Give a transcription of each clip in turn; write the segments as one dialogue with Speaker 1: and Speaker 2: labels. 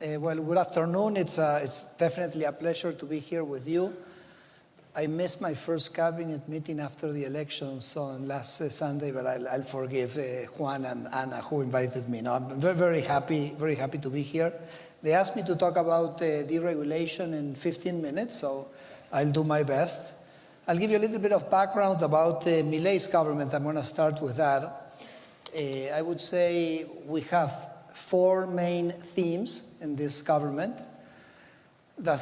Speaker 1: Well, good afternoon. It's definitely a pleasure to be here with you. I missed my first cabinet meeting after the elections on last Sunday, but I'll forgive Juan and Ana who invited me. No, I'm very happy to be here. They asked me to talk about deregulation in 15 minutes, so I'll do my best. I'll give you a little bit of background about Milei's government. I'm going to start with that. I would say we have four main themes in this government. The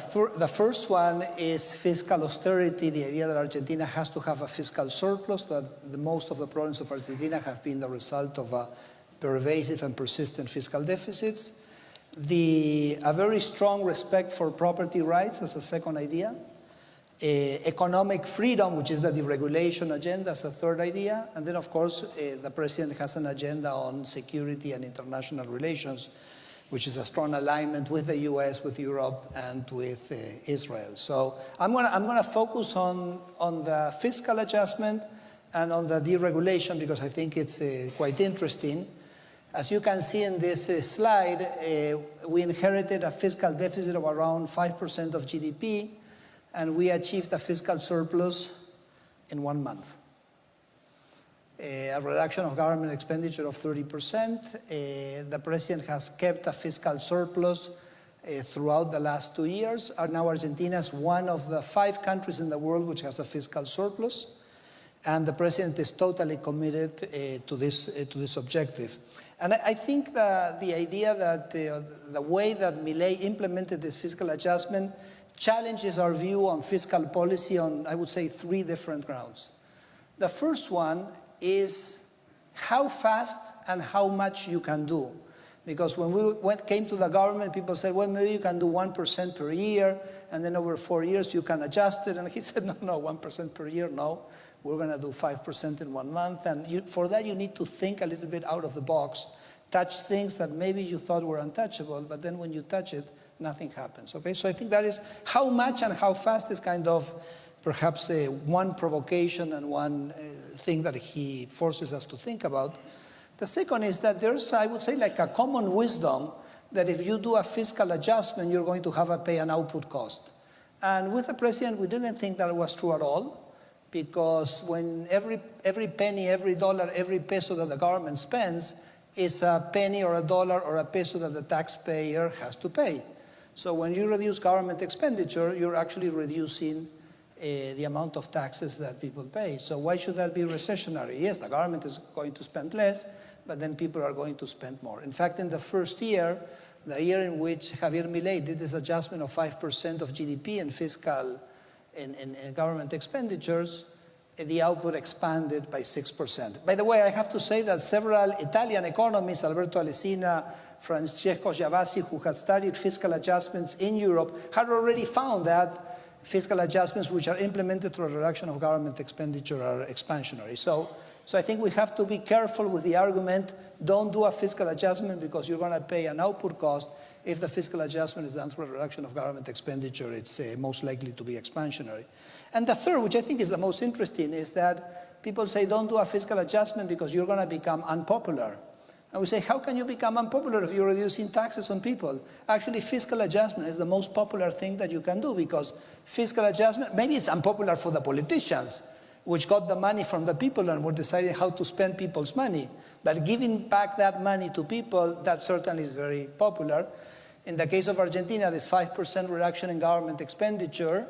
Speaker 1: first one is fiscal austerity, the idea that Argentina has to have a fiscal surplus, that most of the problems of Argentina have been the result of pervasive and persistent fiscal deficits. A very strong respect for property rights as a second idea. Economic freedom, which is the deregulation agenda, as a third idea. And then, of course, the president has an agenda on security and international relations, which is a strong alignment with the US, with Europe, and with Israel. So I'm gonna focus on the fiscal adjustment and on the deregulation because I think it's quite interesting. As you can see in this slide, we inherited a fiscal deficit of around 5% of GDP, and we achieved a fiscal surplus in 1 month. A reduction of government expenditure of 30%. The president has kept a fiscal surplus throughout the last 2 years. Now Argentina is one of the 5 countries in the world which has a fiscal surplus. And the president is totally committed to this objective. And I think the idea that the way that Milei implemented this fiscal adjustment challenges our view on fiscal policy on, I would say, 3 different grounds. The first one is how fast and how much you can do. Because when we came to the government, people said, well, maybe you can do 1% per year, and then over 4 years you can adjust it. And he said, no, 1% per year, no. We're going to do 5% in 1 month. And for that, you need to think a little bit out of the box, touch things that maybe you thought were untouchable, but then when you touch it, nothing happens. Okay, so I think that is how much and how fast is kind of perhaps one provocation and one thing that he forces us to think about. The second is that there's, I would say, like a common wisdom that if you do a fiscal adjustment, you're going to have to pay an output cost. And with the president, we didn't think that was true at all, because when every penny, every dollar, every peso that the government spends is a penny or a dollar or a peso that the taxpayer has to pay. So when you reduce government expenditure, you're actually reducing the amount of taxes that people pay. So why should that be recessionary? Yes, the government is going to spend less, but then people are going to spend more. In fact, in the first year, the year in which Javier Milei did this adjustment of 5% of GDP in fiscal and government expenditures, the output expanded by 6%. By the way, I have to say that several Italian economists, Alberto Alesina, Francesco Giavazzi, who had studied fiscal adjustments in Europe, had already found that fiscal adjustments which are implemented through a reduction of government expenditure are expansionary. So I think we have to be careful with the argument, don't do a fiscal adjustment because you're going to pay an output cost. If the fiscal adjustment is done through a reduction of government expenditure, it's most likely to be expansionary. And the third, which I think is the most interesting, is that people say don't do a fiscal adjustment because you're going to become unpopular. And we say, how can you become unpopular if you're reducing taxes on people? Actually, fiscal adjustment is the most popular thing that you can do, because fiscal adjustment, maybe it's unpopular for the politicians, which got the money from the people and were deciding how to spend people's money. But giving back that money to people, that certainly is very popular. In the case of Argentina, this 5% reduction in government expenditure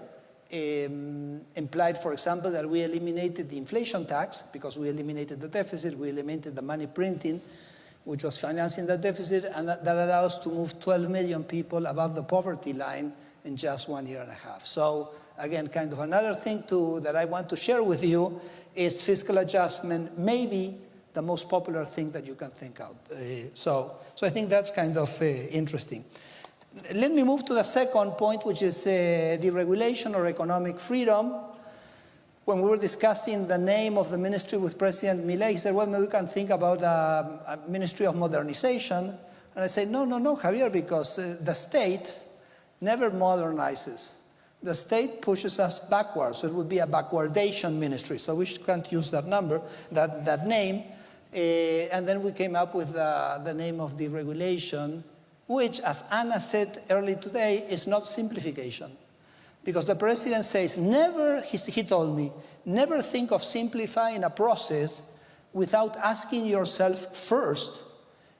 Speaker 1: implied, for example, that we eliminated the inflation tax because we eliminated the deficit, we eliminated the money printing, which was financing the deficit, and that allowed us to move 12 million people above the poverty line in just 1.5 years. So again, kind of another thing that I want to share with you is fiscal adjustment, maybe the most popular thing that you can think out. So I think that's kind of interesting. Let me move to the second point, which is deregulation or economic freedom. When we were discussing the name of the ministry with President Milei, he said, well, maybe we can think about a ministry of modernization. And I said, no, Javier, because the state never modernizes. The state pushes us backwards, so it would be a backwardation ministry. So we can't use that name. And then we came up with the name of deregulation which, as Anna said earlier today, is not simplification. Because the president says, never, he told me, never think of simplifying a process without asking yourself first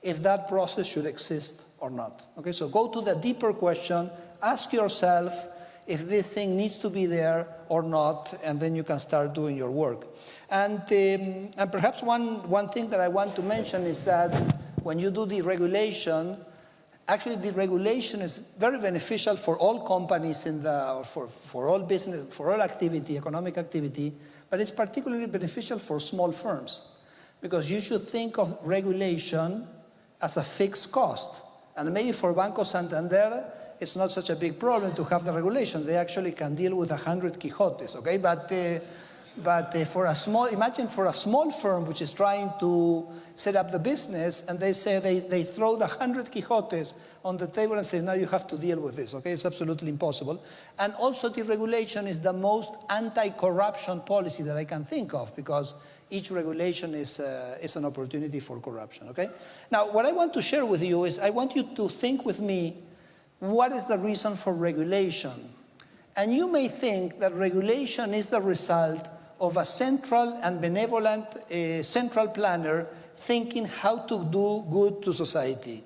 Speaker 1: if that process should exist or not. Okay, so go to the deeper question, ask yourself if this thing needs to be there or not, and then you can start doing your work. And perhaps one thing that I want to mention is that when you do deregulation, actually deregulation is very beneficial for all companies for all business, for all activity, economic activity, but it's particularly beneficial for small firms. Because you should think of regulation as a fixed cost. And maybe for Banco Santander, it's not such a big problem to have the regulation. They actually can deal with 100 Quijotes, okay? But for a small, imagine for a small firm which is trying to set up the business, and they say they throw the 100 Quijotes on the table and say, now you have to deal with this, okay? It's absolutely impossible. And also deregulation is the most anti-corruption policy that I can think of, because each regulation is an opportunity for corruption, okay? Now, what I want to share with you is I want you to think with me, what is the reason for regulation? And you may think that regulation is the result of a central and benevolent central planner thinking how to do good to society.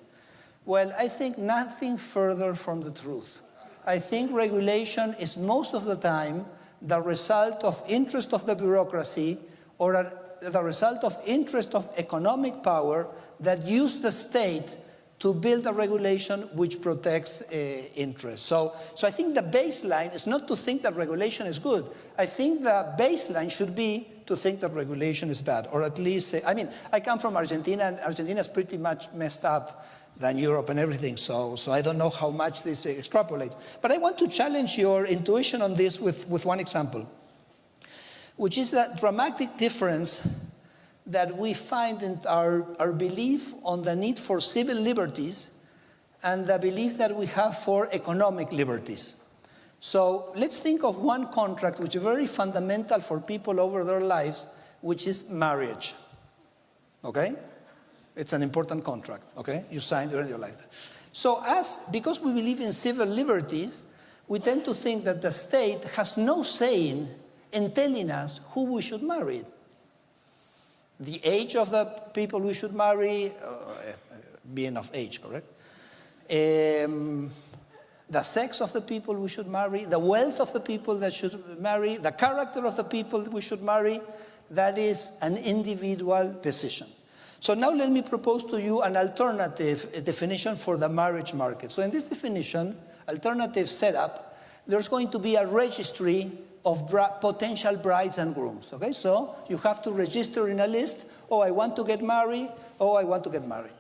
Speaker 1: Well, I think nothing further from the truth. I think regulation is most of the time the result of interest of the bureaucracy or the result of interest of economic power that use the state to build a regulation which protects interests. So I think the baseline is not to think that regulation is good. I think the baseline should be to think that regulation is bad, or at least, I mean, I come from Argentina, and Argentina is pretty much messed up than Europe and everything, so I don't know how much this extrapolates. But I want to challenge your intuition on this with one example, which is that dramatic difference that we find in our belief on the need for civil liberties and the belief that we have for economic liberties. So let's think of one contract which is very fundamental for people over their lives, which is marriage, okay? It's an important contract, okay? You signed during your life. So because we believe in civil liberties, we tend to think that the state has no say in telling us who we should marry. The age of the people we should marry, being of age, correct? The sex of the people we should marry, the wealth of the people that should marry, the character of the people we should marry, that is an individual decision. So now let me propose to you an alternative definition for the marriage market. So in this definition, alternative setup, there's going to be a registry of potential brides and grooms, okay? So you have to register in a list, oh, I want to get married, oh, I want to get married.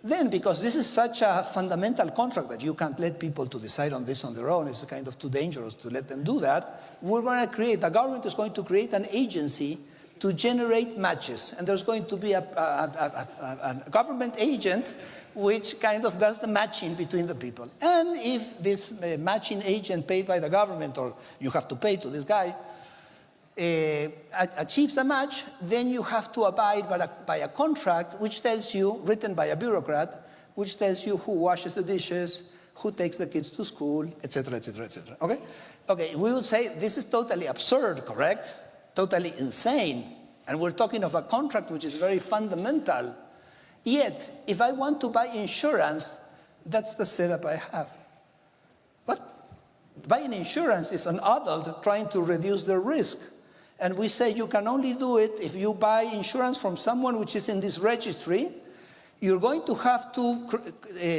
Speaker 1: Then, because this is such a fundamental contract that you can't let people to decide on this on their own, it's kind of too dangerous to let them do that, the government is going to create an agency to generate matches. And there's going to be a government agent which kind of does the matching between the people. And if this matching agent paid by the government, or you have to pay to this guy, achieves a match, then you have to abide by a contract which tells you, written by a bureaucrat, which tells you who washes the dishes, who takes the kids to school, etc., etc., etc. Okay? Okay, we would say this is totally absurd, correct? Totally insane. And we're talking of a contract which is very fundamental. Yet, if I want to buy insurance, that's the setup I have. But buying insurance is an adult trying to reduce their risk. And we say you can only do it if you buy insurance from someone which is in this registry. You're going to have to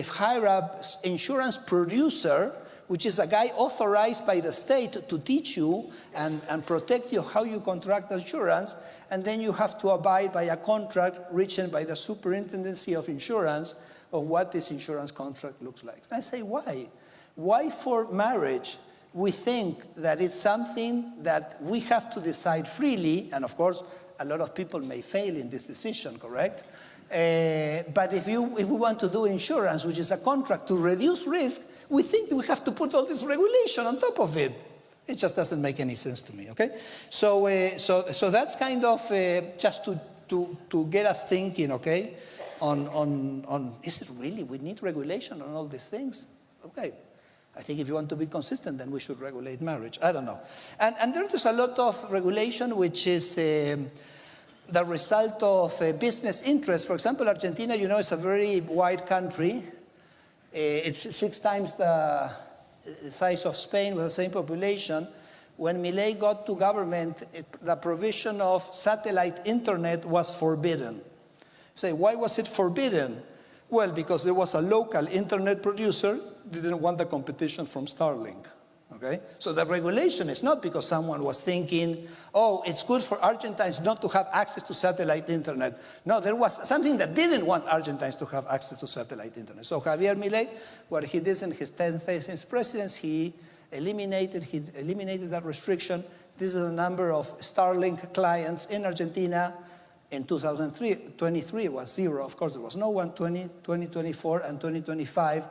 Speaker 1: hire an insurance producer, which is a guy authorized by the state to teach you and protect you how you contract insurance, and then you have to abide by a contract written by the Superintendency of Insurance of what this insurance contract looks like. And I say, why? Why for marriage? We think that it's something that we have to decide freely, and of course, a lot of people may fail in this decision, correct? But if we want to do insurance, which is a contract to reduce risk, we think we have to put all this regulation on top of it. It just doesn't make any sense to me, okay? So that's kind of just to get us thinking, okay? on is it really, we need regulation on all these things? Okay. I think if you want to be consistent, then we should regulate marriage. I don't know. And there's a lot of regulation which is the result of business interest. For example, Argentina, you know, is a very wide country. It's 6 times the size of Spain with the same population. When Milei got to government, the provision of satellite internet was forbidden. Say, why was it forbidden? Well, because there was a local internet producer that didn't want the competition from Starlink. Okay? So the regulation is not because someone was thinking, oh, it's good for Argentines not to have access to satellite internet. No, there was something that didn't want Argentines to have access to satellite internet. So Javier Milei, what he did in his 10th days in presidency, he eliminated that restriction. This is the number of Starlink clients in Argentina. In 2023, it was 0. Of course, there was no one. 2024 and 2025,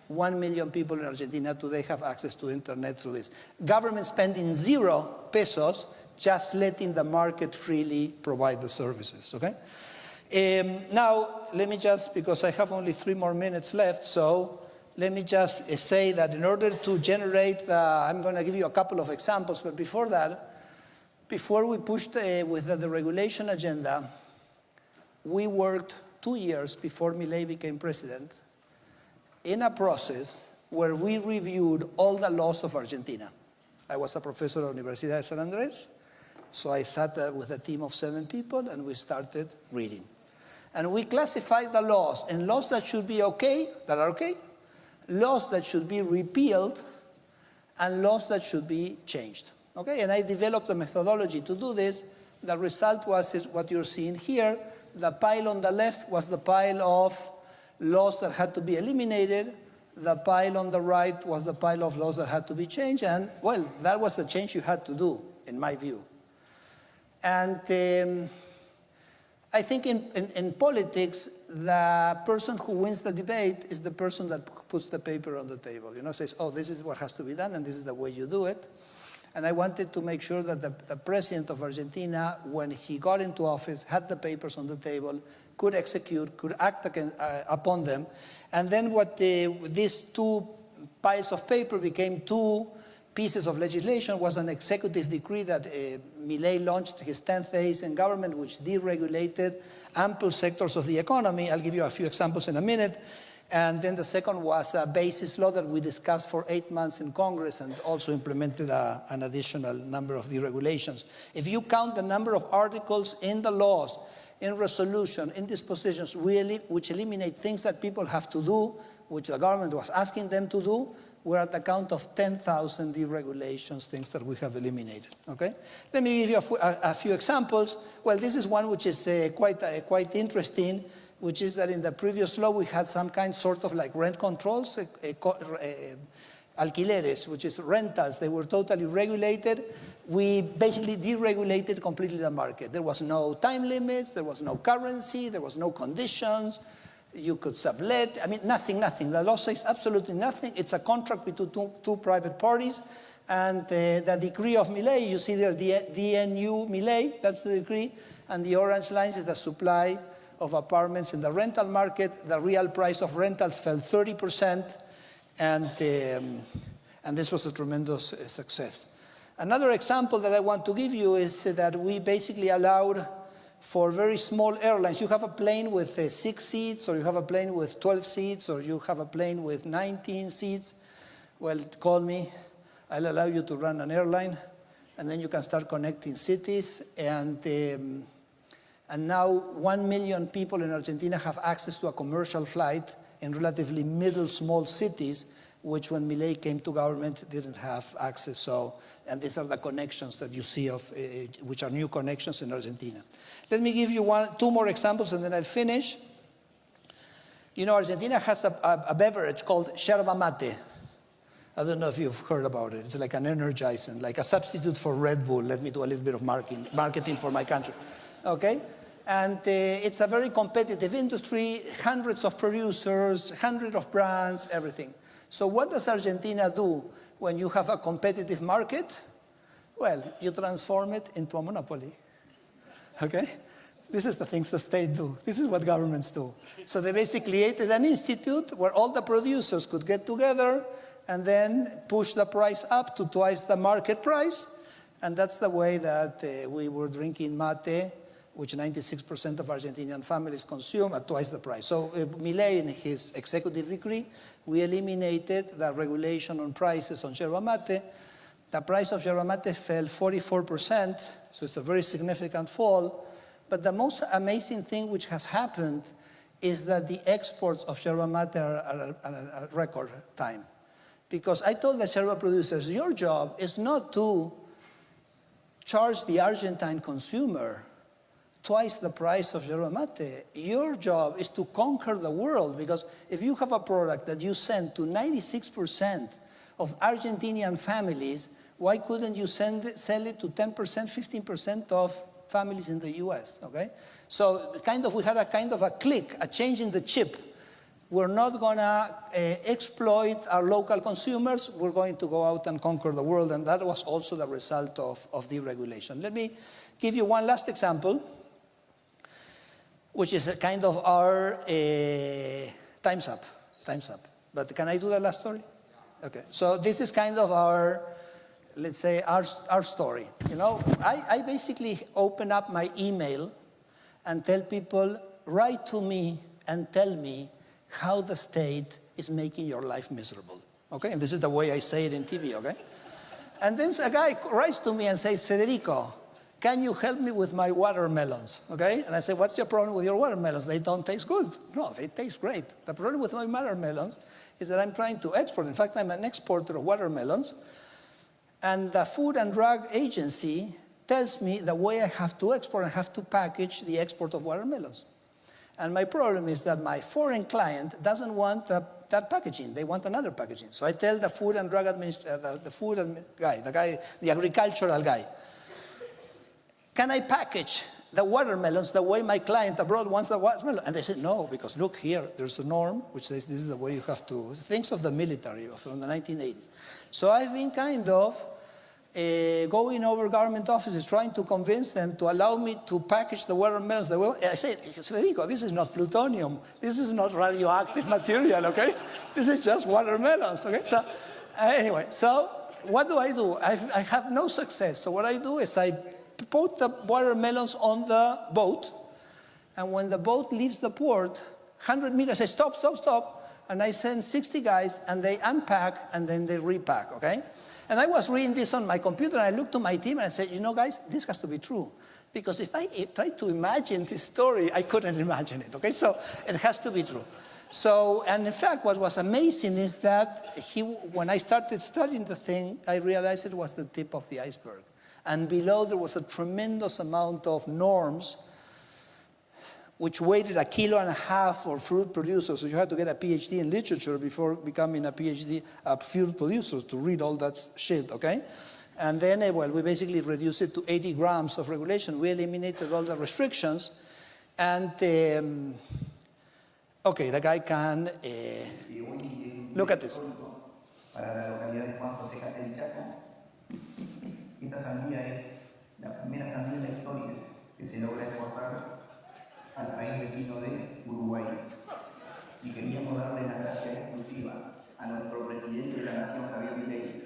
Speaker 1: 1 million people in Argentina today have access to internet through this. Government spending 0 pesos, just letting the market freely provide the services, okay? Now, let me just, because I have only 3 more minutes left, so let me just say that in order to generate I'm going to give you a couple of examples, but before that, before we pushed with the regulation agenda, we worked 2 years before Milei became president in a process where we reviewed all the laws of Argentina. I was a professor at Universidad de San Andrés, so I sat with a team of 7 people and we started reading. And we classified the laws in laws that should be okay, that are okay, laws that should be repealed, and laws that should be changed. Okay, and I developed a methodology to do this. The result was what you're seeing here. The pile on the left was the pile of laws that had to be eliminated. The pile on the right was the pile of laws that had to be changed. And, well, that was the change you had to do, in my view. And I think in politics, the person who wins the debate is the person that puts the paper on the table. You know, says, oh, this is what has to be done, and this is the way you do it. And I wanted to make sure that the president of Argentina, when he got into office, had the papers on the table, could execute, could act upon them. And then what these 2 piles of paper became 2 pieces of legislation was an executive decree that Milei launched his 10th days in government, which deregulated ample sectors of the economy. I'll give you a few examples in a minute. And then the second was a basis law that we discussed for 8 months in Congress and also implemented an additional number of deregulations. If you count the number of articles in the laws, in resolution, in dispositions, which eliminate things that people have to do, which the government was asking them to do, we're at the count of 10,000 deregulations, things that we have eliminated, okay? Let me give you a few examples. Well, this is one which is quite interesting, which is that in the previous law, we had some kind sort of like rent controls, alquileres, which is rentals. They were totally regulated. We basically deregulated completely the market. There was no time limits, there was no currency, there was no conditions. You could sublet, I mean, nothing. The law says absolutely nothing. It's a contract between two private parties. And the decree of Milei, you see there, DNU Milei, that's the decree. And the orange lines is the supply of apartments in the rental market. The real price of rentals fell 30%, and this was a tremendous success. Another example that I want to give you is that we basically allowed for very small airlines. You have a plane with 6 seats, or you have a plane with 12 seats, or you have a plane with 19 seats. Well, call me. I'll allow you to run an airline, and then you can start connecting cities. And now 1 million people in Argentina have access to a commercial flight in relatively middle small cities, which when Milei came to government didn't have access. So, and these are the connections that you see of, which are new connections in Argentina. Let me give you 2 more examples and then I'll finish. You know, Argentina has a beverage called yerba mate. I don't know if you've heard about it. It's like an energizant, like a substitute for Red Bull. Let me do a little bit of marketing for my country. Okay? And it's a very competitive industry, hundreds of producers, hundreds of brands, everything. So what does Argentina do when you have a competitive market? Well, you transform it into a monopoly. Okay? This is the things the state do. This is what governments do. So they basically created an institute where all the producers could get together and then push the price up to twice the market price. And that's the way that we were drinking mate, which 96% of Argentinian families consume at twice the price. So Milei, in his executive decree, we eliminated the regulation on prices on yerba mate. The price of yerba mate fell 44%, so it's a very significant fall. But the most amazing thing which has happened is that the exports of yerba mate are at a record time. Because I told the yerba producers, your job is not to charge the Argentine consumer twice the price of yerba mate. Your job is to conquer the world, because if you have a product that you send to 96% of Argentinian families, why couldn't you sell it to 10%, 15% of families in the US, okay? So we had a kind of a click, a change in the chip. We're not gonna exploit our local consumers, we're going to go out and conquer the world, and that was also the result of deregulation. Let me give you one last example, which is a kind of our, time's up. But can I do the last story? Okay, so this is kind of our, let's say, our story. You know, I basically open up my email and tell people, write to me and tell me how the state is making your life miserable, okay? And this is the way I say it in TV, okay? And then a guy writes to me and says, Federico, can you help me with my watermelons, okay? And I say, what's your problem with your watermelons? They don't taste good. No, they taste great. The problem with my watermelons is that I'm trying to export. In fact, I'm an exporter of watermelons. And the Food and Drug Agency tells me the way I have to export, I have to package the export of watermelons. And my problem is that my foreign client doesn't want that packaging. They want another packaging. So I tell the Food and Drug the agricultural guy, can I package the watermelons the way my client abroad wants the watermelon? And they said, no, because look here, there's a norm which says this is the way you have to, things of the military from the 1980s. So I've been kind of going over government offices, trying to convince them to allow me to package the watermelons. I said, Federico, this is not plutonium. This is not radioactive material, okay? This is just watermelons, okay? So anyway, so what do? I have no success. So what I do is I put the watermelons on the boat, and when the boat leaves the port, 100 meters, I say, stop, stop, stop, and I send 60 guys, and they unpack, and then they repack, okay? And I was reading this on my computer, and I looked to my team, and I said, you know, guys, this has to be true. Because if I tried to imagine this story, I couldn't imagine it, okay? So it has to be true. So, and in fact, what was amazing is that when I started studying the thing, I realized it was the tip of the iceberg. And below there was a tremendous amount of norms which weighted 1.5 kilos for fruit producers. So you had to get a PhD in literature before becoming a PhD of fruit producers to read all that shit, okay? And then, well, we basically reduced it to 80 grams of regulation. We eliminated all the restrictions. And, okay, the guy can, look at this.
Speaker 2: Esta sandía es la primera sandía en la historia que se logra exportar al país vecino de Uruguay. Y queríamos darle la gracia exclusiva a nuestro presidente de la Nación, Javier Milei,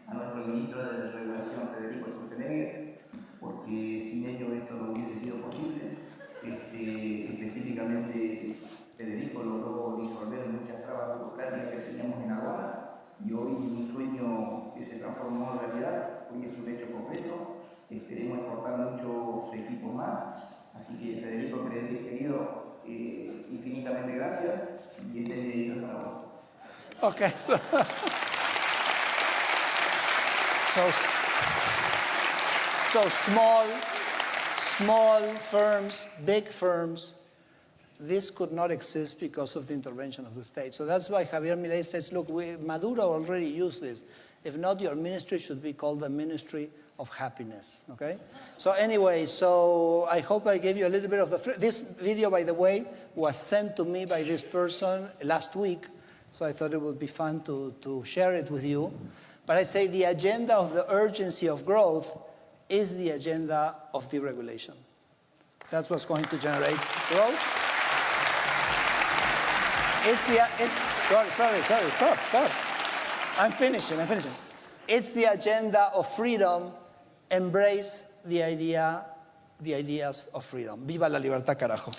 Speaker 2: a nuestro ministro de Regulación, Federico Sturzenegger, porque sin ellos esto no hubiese sido posible. Específicamente, Federico logró disolver muchas trabas burocráticas que teníamos en aduana, y hoy un sueño que se transformó en realidad, hoy es un hecho concreto. Esperemos exportar muchos equipos más. Así que, Federico, querido, infinitamente gracias, y este video es para vos.
Speaker 1: Okay, so small firms, big firms, this could not exist because of the intervention of the state. So that's why Javier Milei says, look, Maduro already used this. If not, your ministry should be called the Ministry of Happiness, okay? So anyway, so I hope I gave you a little bit of this video, by the way, was sent to me by this person last week, so I thought it would be fun to share it with you. But I say the agenda of the urgency of growth is the agenda of deregulation. That's what's going to generate growth. Sorry, stop. I'm finishing. It's the agenda of freedom. Embrace the ideas of freedom. Viva la libertad, carajo.